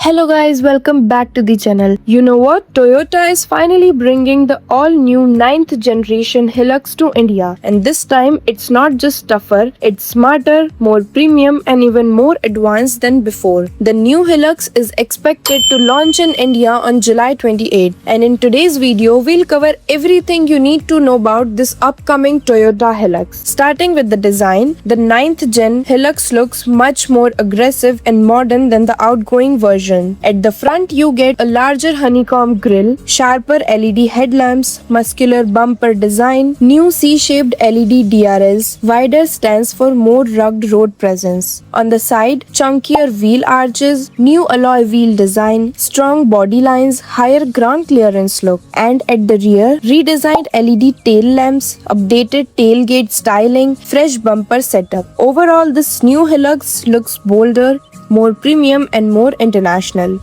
Hello guys, welcome back to the channel. You know what? Toyota is finally bringing the all-new 9th generation Hilux to India. And this time, it's not just tougher, it's smarter, more premium and even more advanced than before. The new Hilux is expected to launch in India on July 28. And in today's video, we'll cover everything you need to know about this upcoming Toyota Hilux. Starting with the design, the 9th gen Hilux looks much more aggressive and modern than the outgoing version. At the front, you get a larger honeycomb grille, sharper LED headlamps, muscular bumper design, new C-shaped LED DRLs, wider stands for more rugged road presence. On the side, chunkier wheel arches, new alloy wheel design, strong body lines, higher ground clearance look, and at the rear, redesigned LED tail lamps, updated tailgate styling, fresh bumper setup. Overall, this new Hilux looks bolder, more premium and more international.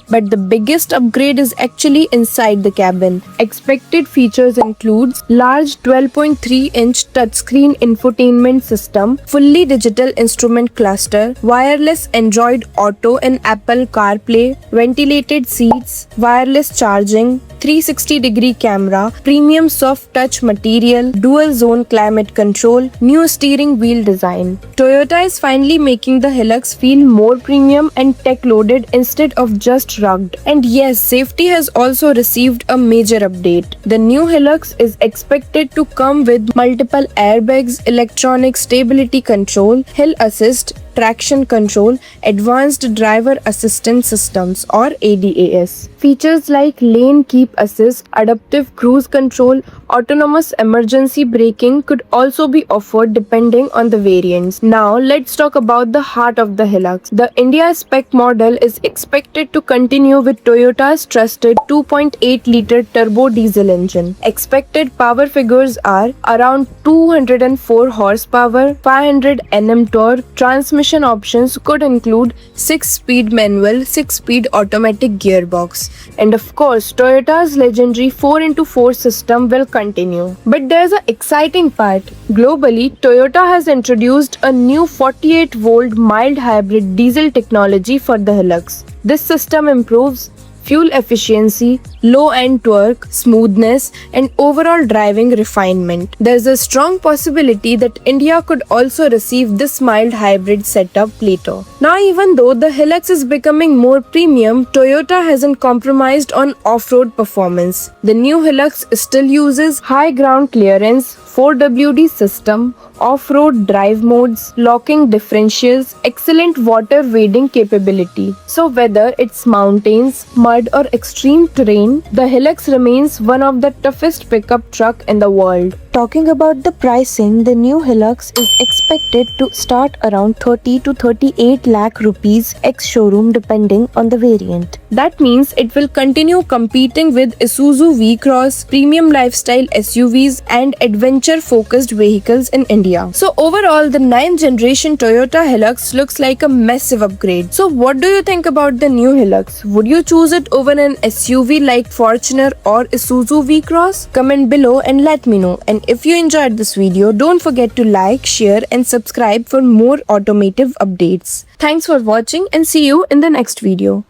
But the biggest upgrade is actually inside the cabin. Expected features includes large 12.3-inch touchscreen infotainment system, fully digital instrument cluster, wireless Android Auto and Apple CarPlay, ventilated seats, wireless charging, 360-degree camera, premium soft touch material, dual zone climate control, new steering wheel design. Toyota is finally making the Hilux feel more premium and tech-loaded instead of just rugged. And yes, safety has also received a major update. The new Hilux is expected to come with multiple airbags, electronic stability control, hill assist, traction control, advanced driver assistance systems or ADAS. Features like lane keep assist, adaptive cruise control, autonomous emergency braking could also be offered depending on the variants. Now let's talk about the heart of the Hilux. The India spec model is expected to continue with Toyota's trusted 2.8-liter turbo diesel engine. Expected power figures are around 204 horsepower, 500 Nm torque. Transmission options could include 6-speed manual, 6-speed automatic gearbox. And of course, Toyota's legendary 4x4 system will continue. But there's an exciting part. Globally, Toyota has introduced a new 48-volt mild hybrid diesel technology for the Hilux. This system improves fuel efficiency, low-end torque, smoothness, and overall driving refinement. There's a strong possibility that India could also receive this mild hybrid setup later. Now, even though the Hilux is becoming more premium, Toyota hasn't compromised on off-road performance. The new Hilux still uses high ground clearance, 4WD system, off-road drive modes, locking differentials, excellent water wading capability. So whether it's mountains, mud or extreme terrain, the Hilux remains one of the toughest pickup truck in the world. Talking about the pricing, the new Hilux is expected to start around 30 to 38 lakh rupees ex-showroom depending on the variant. That means it will continue competing with Isuzu V-Cross, premium lifestyle SUVs and adventure-focused vehicles in India. So overall, the 9th generation Toyota Hilux looks like a massive upgrade. So what do you think about the new Hilux? Would you choose it over an SUV like Fortuner or Isuzu V-Cross? Comment below and let me know. And if you enjoyed this video, don't forget to like, share and subscribe for more automotive updates. Thanks for watching and see you in the next video.